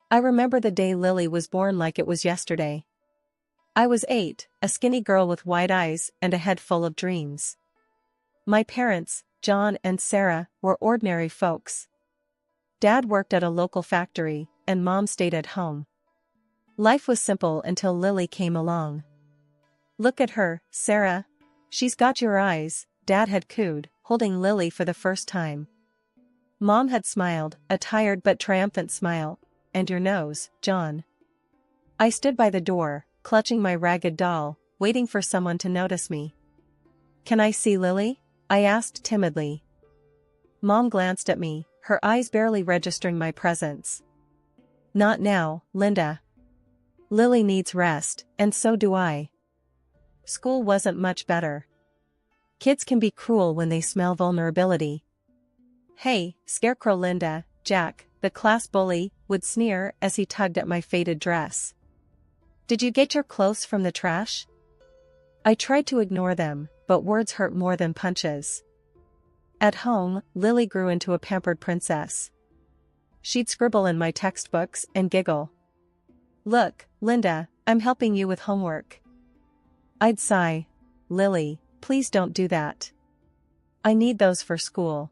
I remember the day Lily was born like it was yesterday. I was 8, a skinny girl with wide eyes and a head full of dreams. My parents, John and Sarah, were ordinary folks. Dad worked at a local factory, and Mom stayed at home. Life was simple until Lily came along. "Look at her, Sarah. She's got your eyes," Dad had cooed, holding Lily for the first time. Mom had smiled, a tired but triumphant smile. "And your nose, John." I stood by the door, clutching my ragged doll, waiting for someone to notice me. "Can I see Lily?" I asked timidly. Mom glanced at me, her eyes barely registering my presence. "Not now, Linda. Lily needs rest, and so do I." School wasn't much better. Kids can be cruel when they smell vulnerability. "Hey, Scarecrow Linda," Jack, the class bully, would sneer as he tugged at my faded dress. "Did you get your clothes from the trash?" I tried to ignore them, but words hurt more than punches. At home, Lily grew into a pampered princess. She'd scribble in my textbooks and giggle. "Look, Linda, I'm helping you with homework." I'd sigh. "Lily, please don't do that. I need those for school."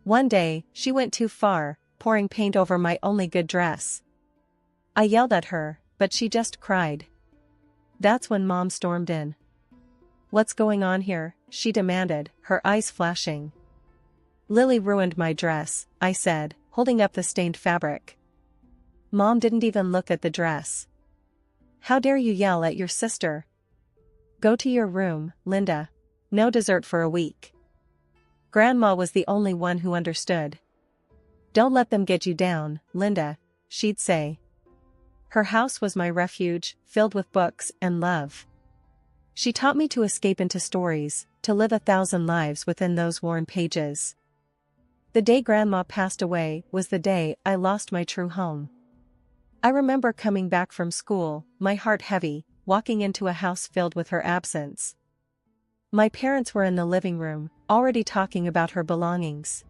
One day, she went too far, pouring paint over my only good dress. I yelled at her, but she just cried. That's when Mom stormed in. "What's going on here?" she demanded, her eyes flashing. "Lily ruined my dress," I said, holding up the stained fabric. Mom didn't even look at the dress. "How dare you yell at your sister? Go to your room, Linda. No dessert for a week." Grandma was the only one who understood. "Don't let them get you down, Linda," she'd say. Her house was my refuge, filled with books and love. She taught me to escape into stories, to live 1,000 lives within those worn pages. The day Grandma passed away was the day I lost my true home. I remember coming back from school, my heart heavy, walking into a house filled with her absence. My parents were in the living room, already talking about her belongings.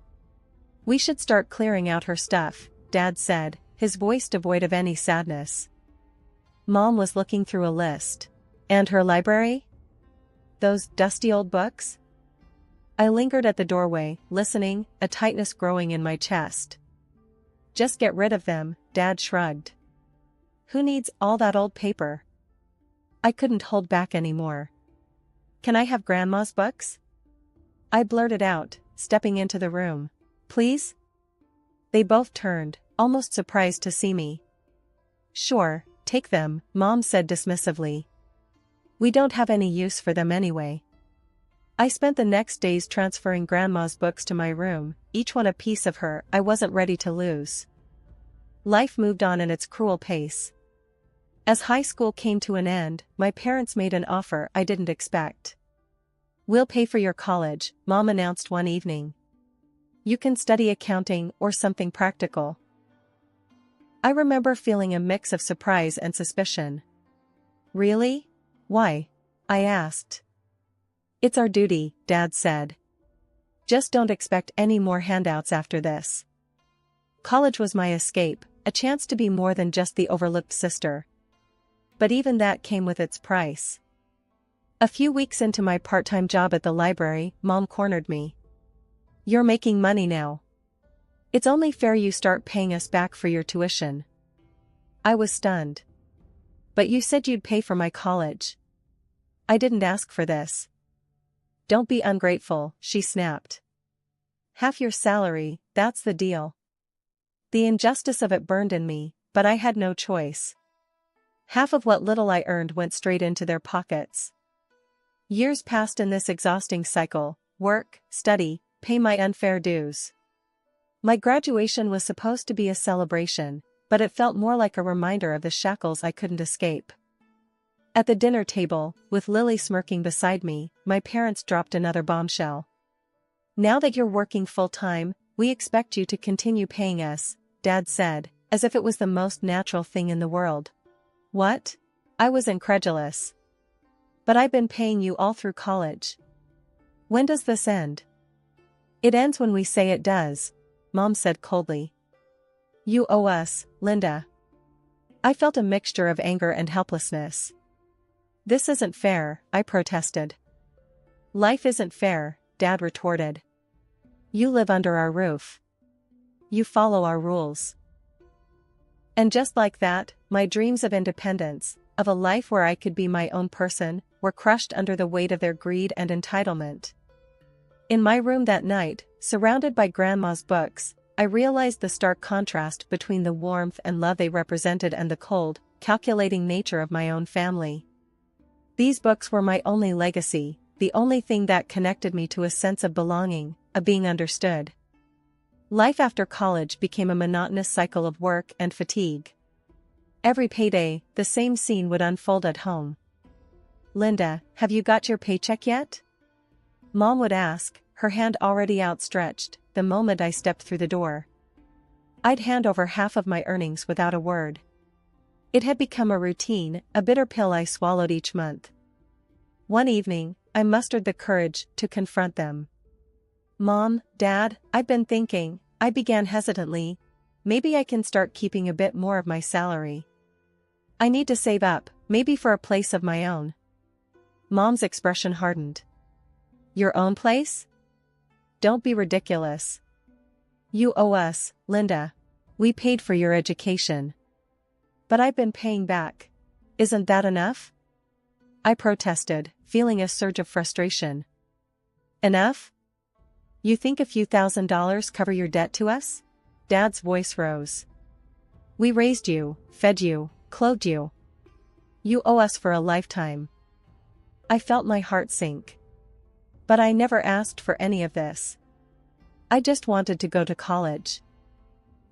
"We should start clearing out her stuff," Dad said, his voice devoid of any sadness. Mom was looking through a list. "And her library? Those dusty old books?" I lingered at the doorway, listening, a tightness growing in my chest. "Just get rid of them," Dad shrugged. "Who needs all that old paper?" I couldn't hold back anymore. "Can I have Grandma's books?" I blurted out, stepping into the room. "Please?" They both turned, almost surprised to see me. "Sure, take them," Mom said dismissively. "We don't have any use for them anyway." I spent the next days transferring Grandma's books to my room, each one a piece of her I wasn't ready to lose. Life moved on in its cruel pace. As high school came to an end, my parents made an offer I didn't expect. "We'll pay for your college," Mom announced one evening. "You can study accounting or something practical." I remember feeling a mix of surprise and suspicion. "Really? Why?" I asked. "It's our duty," Dad said. "Just don't expect any more handouts after this." College was my escape, a chance to be more than just the overlooked sister. But even that came with its price. A few weeks into my part-time job at the library, Mom cornered me. "You're making money now. It's only fair you start paying us back for your tuition." I was stunned. "But you said you'd pay for my college." "I didn't ask for this." "Don't be ungrateful," she snapped. "Half your salary, that's the deal." The injustice of it burned in me, but I had no choice. Half of what little I earned went straight into their pockets. Years passed in this exhausting cycle: work, study, pay my unfair dues. My graduation was supposed to be a celebration, but it felt more like a reminder of the shackles I couldn't escape. At the dinner table, with Lily smirking beside me, my parents dropped another bombshell. "Now that you're working full-time, we expect you to continue paying us," Dad said, as if it was the most natural thing in the world. "What?" I was incredulous. "But I've been paying you all through college." "When does this end?" "It ends when we say it does," Mom said coldly. You owe us, Linda. I felt a mixture of anger and helplessness. This isn't fair, I protested. Life isn't fair, Dad retorted. You live under our roof. You follow our rules. And just like that, my dreams of independence, of a life where I could be my own person, were crushed under the weight of their greed and entitlement. In my room that night, surrounded by Grandma's books, I realized the stark contrast between the warmth and love they represented and the cold, calculating nature of my own family. These books were my only legacy, the only thing that connected me to a sense of belonging, of being understood. Life after college became a monotonous cycle of work and fatigue. Every payday, the same scene would unfold at home. Linda, have you got your paycheck yet? Mom would ask, her hand already outstretched, the moment I stepped through the door. I'd hand over half of my earnings without a word. It had become a routine, a bitter pill I swallowed each month. One evening, I mustered the courage to confront them. Mom, Dad, I've been thinking, I began hesitantly, maybe I can start keeping a bit more of my salary. I need to save up, maybe for a place of my own. Mom's expression hardened. Your own place? Don't be ridiculous. You owe us, Linda. We paid for your education. But I've been paying back. Isn't that enough? I protested, feeling a surge of frustration. Enough? You think a few $1,000s cover your debt to us? Dad's voice rose. We raised you, fed you, clothed you. You owe us for a lifetime. I felt my heart sink. But I never asked for any of this. I just wanted to go to college.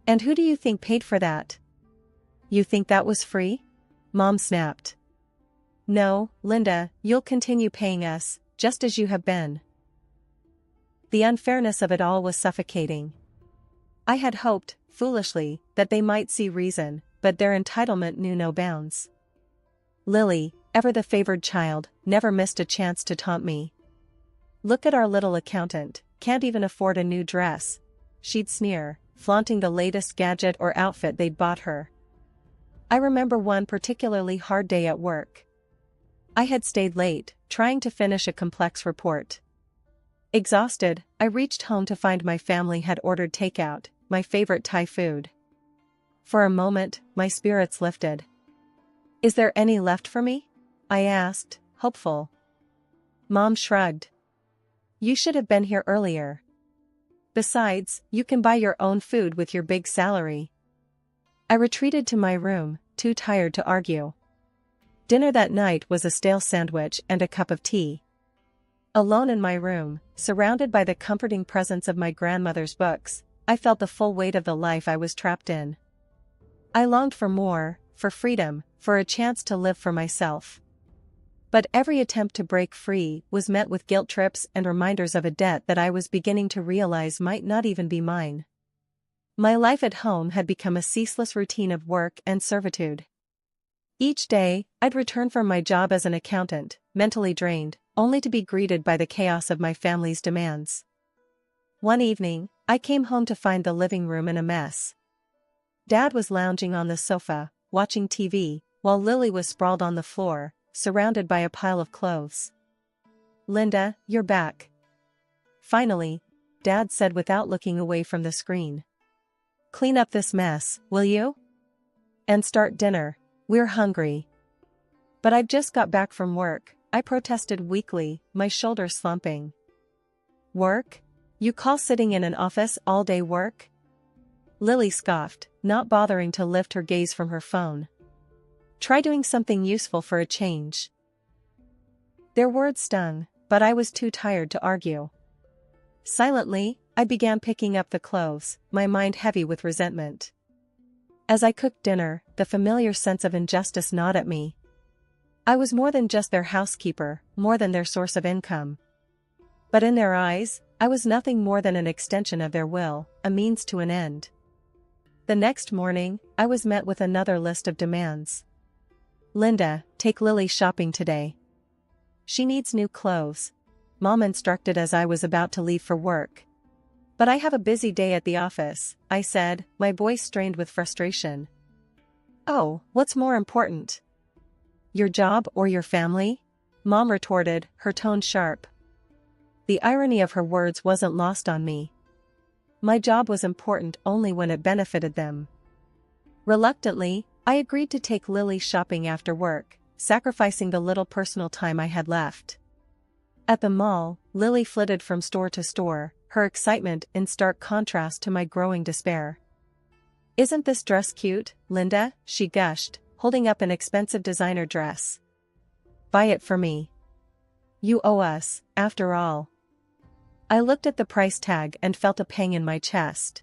And who do you think paid for that? You think that was free? Mom snapped. No, Linda, you'll continue paying us, just as you have been. The unfairness of it all was suffocating. I had hoped, foolishly, that they might see reason, but their entitlement knew no bounds. Lily, ever the favored child, never missed a chance to taunt me. Look at our little accountant, can't even afford a new dress, she'd sneer, flaunting the latest gadget or outfit they'd bought her. I remember one particularly hard day at work. I had stayed late, trying to finish a complex report. Exhausted, I reached home to find my family had ordered takeout, my favorite Thai food. For a moment, my spirits lifted. Is there any left for me? I asked, hopeful. Mom shrugged. You should have been here earlier. Besides, you can buy your own food with your big salary. I retreated to my room, too tired to argue. Dinner that night was a stale sandwich and a cup of tea. Alone in my room, surrounded by the comforting presence of my grandmother's books, I felt the full weight of the life I was trapped in. I longed for more, for freedom, for a chance to live for myself. But every attempt to break free was met with guilt trips and reminders of a debt that I was beginning to realize might not even be mine. My life at home had become a ceaseless routine of work and servitude. Each day, I'd return from my job as an accountant, mentally drained, only to be greeted by the chaos of my family's demands. One evening, I came home to find the living room in a mess. Dad was lounging on the sofa, watching TV, while Lily was sprawled on the floor, surrounded by a pile of clothes. Linda, you're back. Finally, Dad said without looking away from the screen. Clean up this mess, will you? And start dinner, we're hungry. But I've just got back from work, I protested weakly, my shoulders slumping. Work? You call sitting in an office all day work? Lily scoffed, not bothering to lift her gaze from her phone. Try doing something useful for a change. Their words stung, but I was too tired to argue. Silently, I began picking up the clothes, my mind heavy with resentment. As I cooked dinner, the familiar sense of injustice gnawed at me. I was more than just their housekeeper, more than their source of income. But in their eyes, I was nothing more than an extension of their will, a means to an end. The next morning, I was met with another list of demands. Linda, take Lily shopping today. She needs new clothes, Mom instructed as I was about to leave for work. But I have a busy day at the office, I said, my voice strained with frustration. Oh, what's more important? Your job or your family? Mom retorted, her tone sharp. The irony of her words wasn't lost on me. My job was important only when it benefited them. Reluctantly, I agreed to take Lily shopping after work, sacrificing the little personal time I had left. At the mall, Lily flitted from store to store, her excitement in stark contrast to my growing despair. Isn't this dress cute, Linda? She gushed, holding up an expensive designer dress. Buy it for me. You owe us, after all. I looked at the price tag and felt a pang in my chest.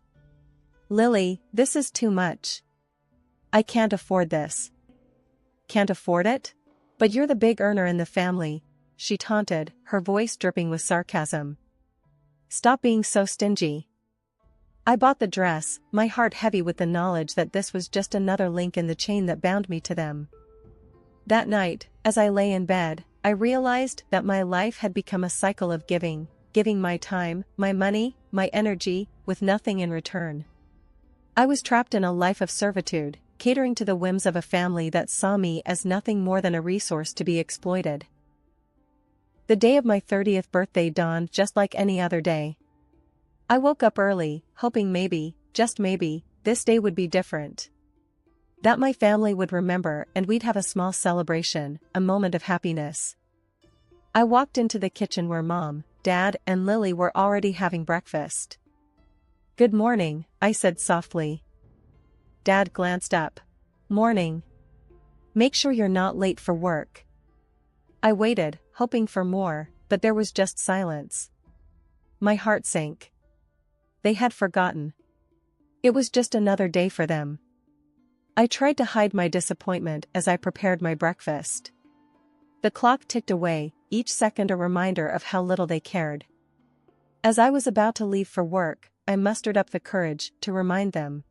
Lily, this is too much. I can't afford this. Can't afford it? But you're the big earner in the family, she taunted, her voice dripping with sarcasm. Stop being so stingy. I bought the dress, my heart heavy with the knowledge that this was just another link in the chain that bound me to them. That night, as I lay in bed, I realized that my life had become a cycle of giving my time, my money, my energy, with nothing in return. I was trapped in a life of servitude, catering to the whims of a family that saw me as nothing more than a resource to be exploited. The day of my 30th birthday dawned just like any other day. I woke up early, hoping maybe, just maybe, this day would be different. That my family would remember and we'd have a small celebration, a moment of happiness. I walked into the kitchen where Mom, Dad, and Lily were already having breakfast. Good morning, I said softly. Dad glanced up. Morning. Make sure you're not late for work. I waited, hoping for more, but there was just silence. My heart sank. They had forgotten. It was just another day for them. I tried to hide my disappointment as I prepared my breakfast. The clock ticked away, each second a reminder of how little they cared. As I was about to leave for work, I mustered up the courage to remind them.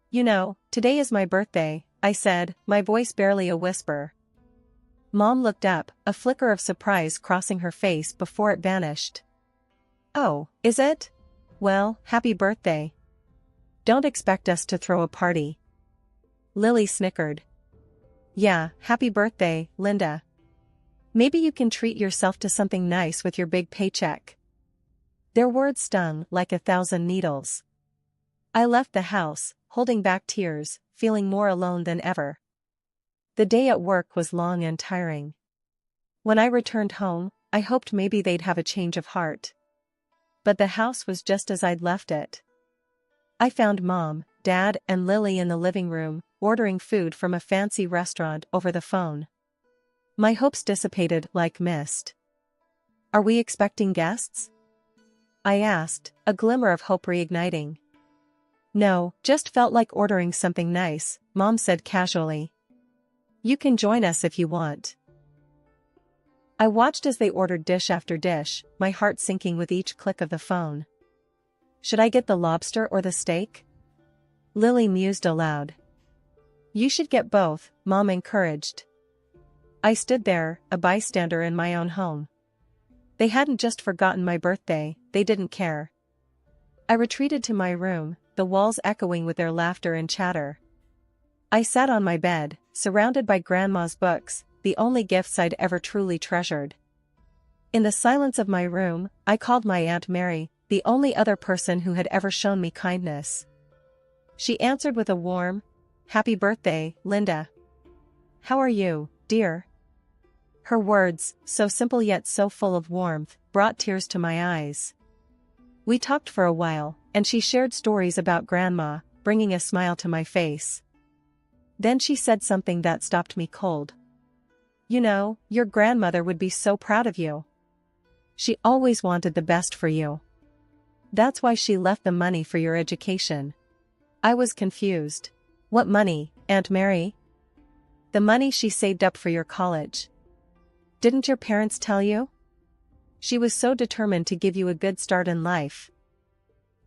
You know, today is my birthday, I said, my voice barely a whisper. Mom looked up, a flicker of surprise crossing her face before it vanished. Oh, is it? Well, happy birthday. Don't expect us to throw a party. Lily snickered. Yeah, happy birthday, Linda. Maybe you can treat yourself to something nice with your big paycheck. Their words stung like 1,000 needles. I left the house, holding back tears, feeling more alone than ever. The day at work was long and tiring. When I returned home, I hoped maybe they'd have a change of heart. But the house was just as I'd left it. I found Mom, Dad, and Lily in the living room, ordering food from a fancy restaurant over the phone. My hopes dissipated like mist. Are we expecting guests? I asked, a glimmer of hope reigniting. No, just felt like ordering something nice, Mom said casually. You can join us if you want. I watched as they ordered dish after dish, my heart sinking with each click of the phone. Should I get the lobster or the steak? Lily mused aloud. You should get both, Mom encouraged. I stood there, a bystander in my own home. They hadn't just forgotten my birthday, they didn't care. I retreated to my room, the walls echoing with their laughter and chatter. I sat on my bed, surrounded by Grandma's books, the only gifts I'd ever truly treasured. In the silence of my room, I called my Aunt Mary, the only other person who had ever shown me kindness. She answered with a warm, "Happy birthday, Linda. How are you, dear?" Her words, so simple yet so full of warmth, brought tears to my eyes. We talked for a while, and she shared stories about Grandma, bringing a smile to my face. Then she said something that stopped me cold. You know, your grandmother would be so proud of you. She always wanted the best for you. That's why she left the money for your education. I was confused. What money, Aunt Mary? The money she saved up for your college. Didn't your parents tell you? She was so determined to give you a good start in life.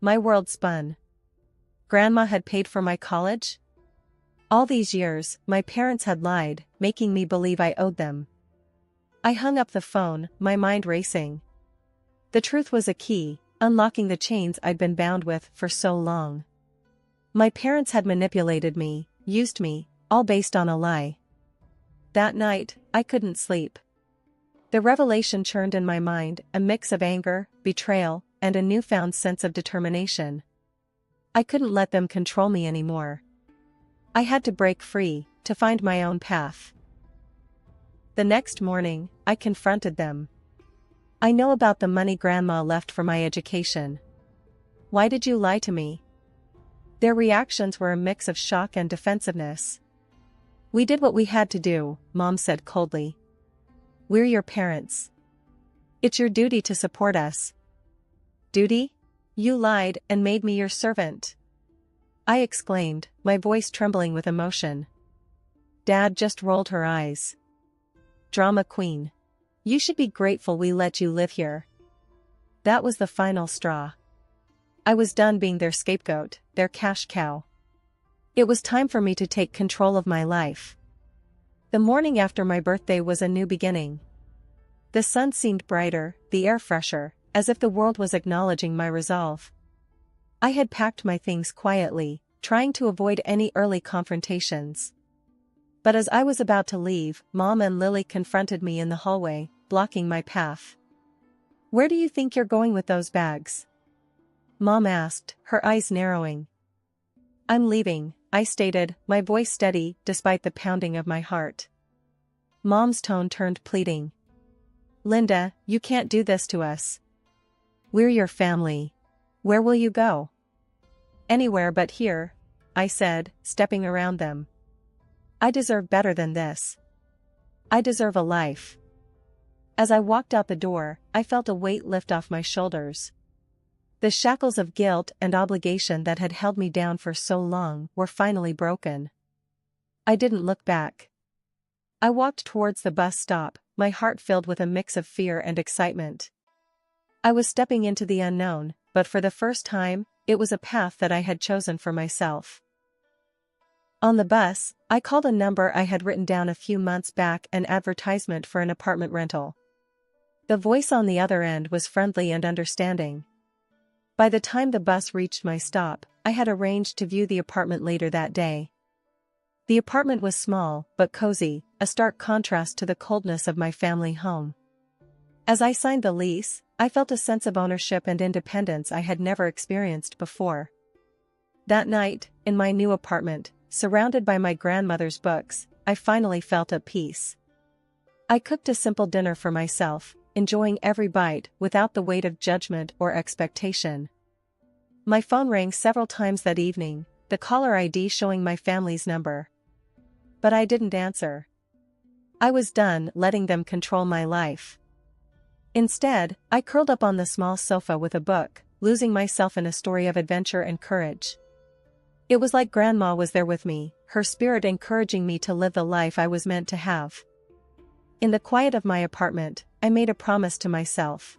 My world spun. Grandma had paid for my college? All these years, my parents had lied, making me believe I owed them. I hung up the phone, my mind racing. The truth was a key, unlocking the chains I'd been bound with for so long. My parents had manipulated me, used me, all based on a lie. That night, I couldn't sleep. The revelation churned in my mind, a mix of anger, betrayal, and a newfound sense of determination. I couldn't let them control me anymore. I had to break free, to find my own path. The next morning, I confronted them. I know about the money Grandma left for my education. Why did you lie to me? Their reactions were a mix of shock and defensiveness. We did what we had to do, Mom said coldly. We're your parents. It's your duty to support us. Duty? You lied and made me your servant. I exclaimed, my voice trembling with emotion. Dad just rolled her eyes. Drama queen. You should be grateful we let you live here. That was the final straw. I was done being their scapegoat, their cash cow. It was time for me to take control of my life. The morning after my birthday was a new beginning. The sun seemed brighter, the air fresher, as if the world was acknowledging my resolve. I had packed my things quietly, trying to avoid any early confrontations. But as I was about to leave, Mom and Lily confronted me in the hallway, blocking my path. Where do you think you're going with those bags? Mom asked, her eyes narrowing. I'm leaving, I stated, my voice steady despite the pounding of my heart. Mom's tone turned pleading. Linda, you can't do this to us. We're your family. Where will you go? Anywhere but here, I said, stepping around them. I deserve better than this. I deserve a life. As I walked out the door, I felt a weight lift off my shoulders. The shackles of guilt and obligation that had held me down for so long were finally broken. I didn't look back. I walked towards the bus stop, my heart filled with a mix of fear and excitement. I was stepping into the unknown, but for the first time, it was a path that I had chosen for myself. On the bus, I called a number I had written down a few months back, an advertisement for an apartment rental. The voice on the other end was friendly and understanding. By the time the bus reached my stop, I had arranged to view the apartment later that day. The apartment was small, but cozy, a stark contrast to the coldness of my family home. As I signed the lease, I felt a sense of ownership and independence I had never experienced before. That night, in my new apartment, surrounded by my grandmother's books, I finally felt at peace. I cooked a simple dinner for myself, enjoying every bite without the weight of judgment or expectation. My phone rang several times that evening, the caller ID showing my family's number. But I didn't answer. I was done letting them control my life. Instead, I curled up on the small sofa with a book, losing myself in a story of adventure and courage. It was like Grandma was there with me, her spirit encouraging me to live the life I was meant to have. In the quiet of my apartment, I made a promise to myself.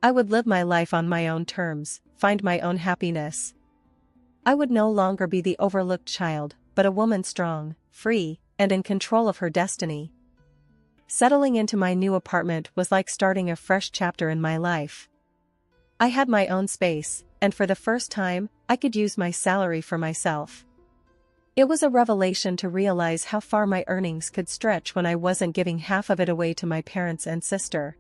I would live my life on my own terms, find my own happiness. I would no longer be the overlooked child, but a woman strong, free, and in control of her destiny. Settling into my new apartment was like starting a fresh chapter in my life. I had my own space, and for the first time, I could use my salary for myself. It was a revelation to realize how far my earnings could stretch when I wasn't giving half of it away to my parents and sister.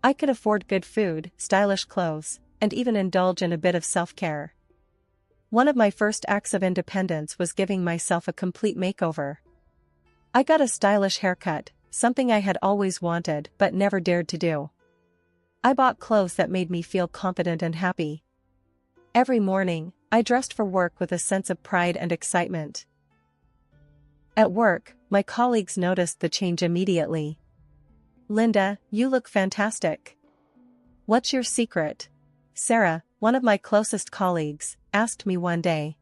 I could afford good food, stylish clothes, and even indulge in a bit of self-care. One of my first acts of independence was giving myself a complete makeover. I got a stylish haircut, something I had always wanted but never dared to do. I bought clothes that made me feel confident and happy. Every morning, I dressed for work with a sense of pride and excitement. At work, my colleagues noticed the change immediately. Linda, you look fantastic. What's your secret? Sarah, one of my closest colleagues, asked me one day.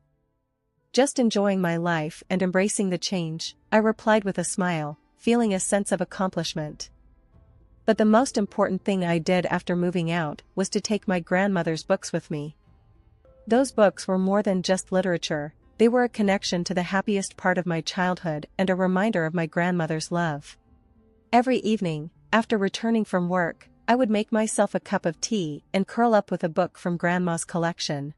Just enjoying my life and embracing the change, I replied with a smile, feeling a sense of accomplishment. But the most important thing I did after moving out was to take my grandmother's books with me. Those books were more than just literature, they were a connection to the happiest part of my childhood and a reminder of my grandmother's love. Every evening, after returning from work, I would make myself a cup of tea and curl up with a book from Grandma's collection.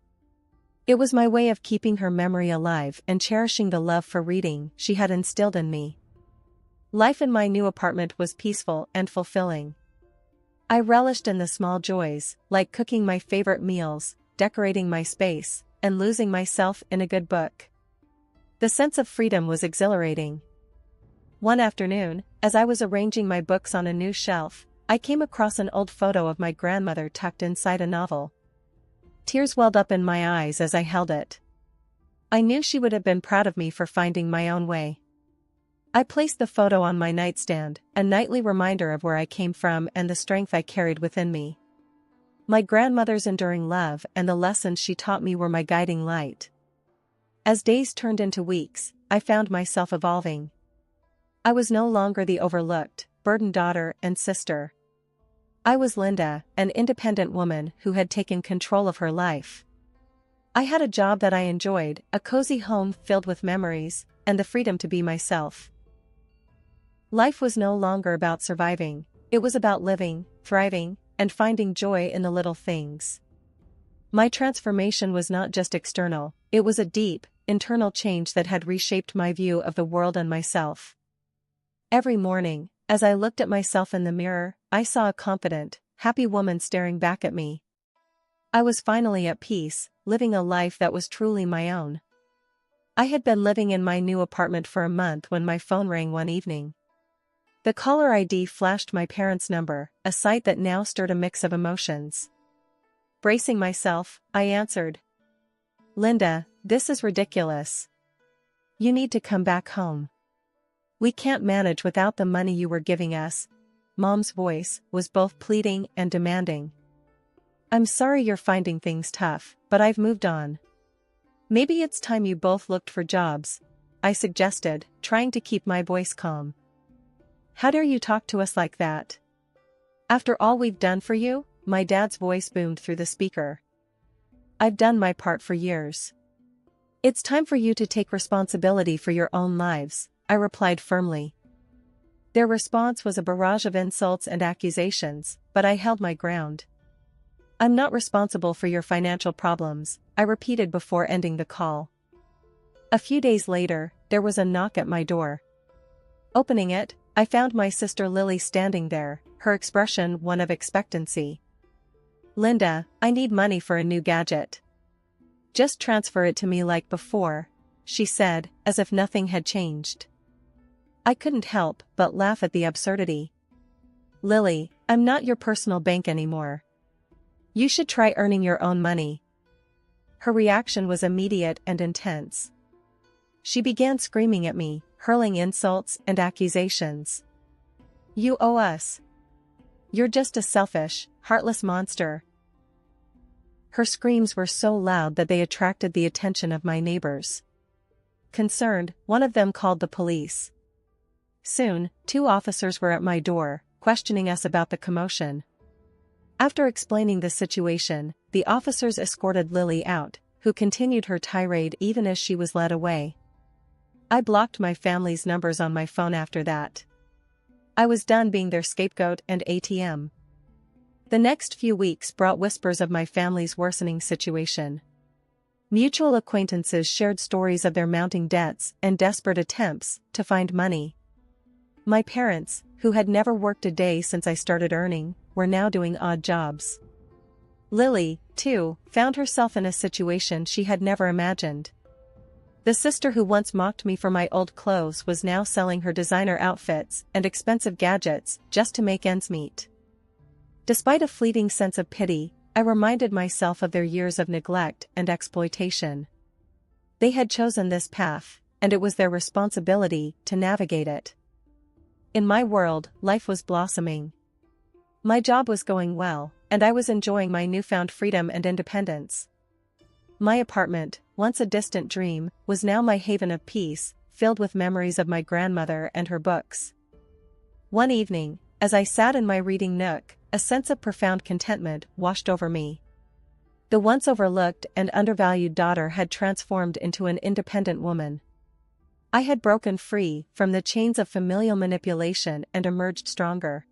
It was my way of keeping her memory alive and cherishing the love for reading she had instilled in me. Life in my new apartment was peaceful and fulfilling. I relished in the small joys, like cooking my favorite meals, decorating my space, and losing myself in a good book. The sense of freedom was exhilarating. One afternoon, as I was arranging my books on a new shelf, I came across an old photo of my grandmother tucked inside a novel. Tears welled up in my eyes as I held it. I knew she would have been proud of me for finding my own way. I placed the photo on my nightstand, a nightly reminder of where I came from and the strength I carried within me. My grandmother's enduring love and the lessons she taught me were my guiding light. As days turned into weeks, I found myself evolving. I was no longer the overlooked, burdened daughter and sister. I was Linda, an independent woman who had taken control of her life. I had a job that I enjoyed, a cozy home filled with memories, and the freedom to be myself. Life was no longer about surviving, it was about living, thriving, and finding joy in the little things. My transformation was not just external, it was a deep, internal change that had reshaped my view of the world and myself. Every morning, as I looked at myself in the mirror, I saw a confident, happy woman staring back at me. I was finally at peace, living a life that was truly my own. I had been living in my new apartment for a month when my phone rang one evening. The caller ID flashed my parents' number, a sight that now stirred a mix of emotions. Bracing myself, I answered. "Linda, this is ridiculous. You need to come back home. We can't manage without the money you were giving us." Mom's voice was both pleading and demanding. "I'm sorry you're finding things tough, but I've moved on. Maybe it's time you both looked for jobs," I suggested, trying to keep my voice calm. "How dare you talk to us like that? After all we've done for you?" My dad's voice boomed through the speaker. "I've done my part for years. It's time for you to take responsibility for your own lives," I replied firmly. Their response was a barrage of insults and accusations, but I held my ground. "I'm not responsible for your financial problems," I repeated before ending the call. A few days later, there was a knock at my door. Opening it, I found my sister Lily standing there, her expression one of expectancy. "Linda, I need money for a new gadget. Just transfer it to me like before," she said, as if nothing had changed. I couldn't help but laugh at the absurdity. "Lily, I'm not your personal bank anymore. You should try earning your own money." Her reaction was immediate and intense. She began screaming at me, hurling insults and accusations. "You owe us. You're just a selfish, heartless monster." Her screams were so loud that they attracted the attention of my neighbors. Concerned, one of them called the police. Soon, 2 officers were at my door, questioning us about the commotion. After explaining the situation, the officers escorted Lily out, who continued her tirade even as she was led away. I blocked my family's numbers on my phone after that. I was done being their scapegoat and ATM. The next few weeks brought whispers of my family's worsening situation. Mutual acquaintances shared stories of their mounting debts and desperate attempts to find money. My parents, who had never worked a day since I started earning, were now doing odd jobs. Lily, too, found herself in a situation she had never imagined. The sister who once mocked me for my old clothes was now selling her designer outfits and expensive gadgets just to make ends meet. Despite a fleeting sense of pity, I reminded myself of their years of neglect and exploitation. They had chosen this path, and it was their responsibility to navigate it. In my world, life was blossoming. My job was going well, and I was enjoying my newfound freedom and independence. My apartment, once a distant dream, was now my haven of peace, filled with memories of my grandmother and her books. One evening, as I sat in my reading nook, a sense of profound contentment washed over me. The once overlooked and undervalued daughter had transformed into an independent woman. I had broken free from the chains of familial manipulation and emerged stronger.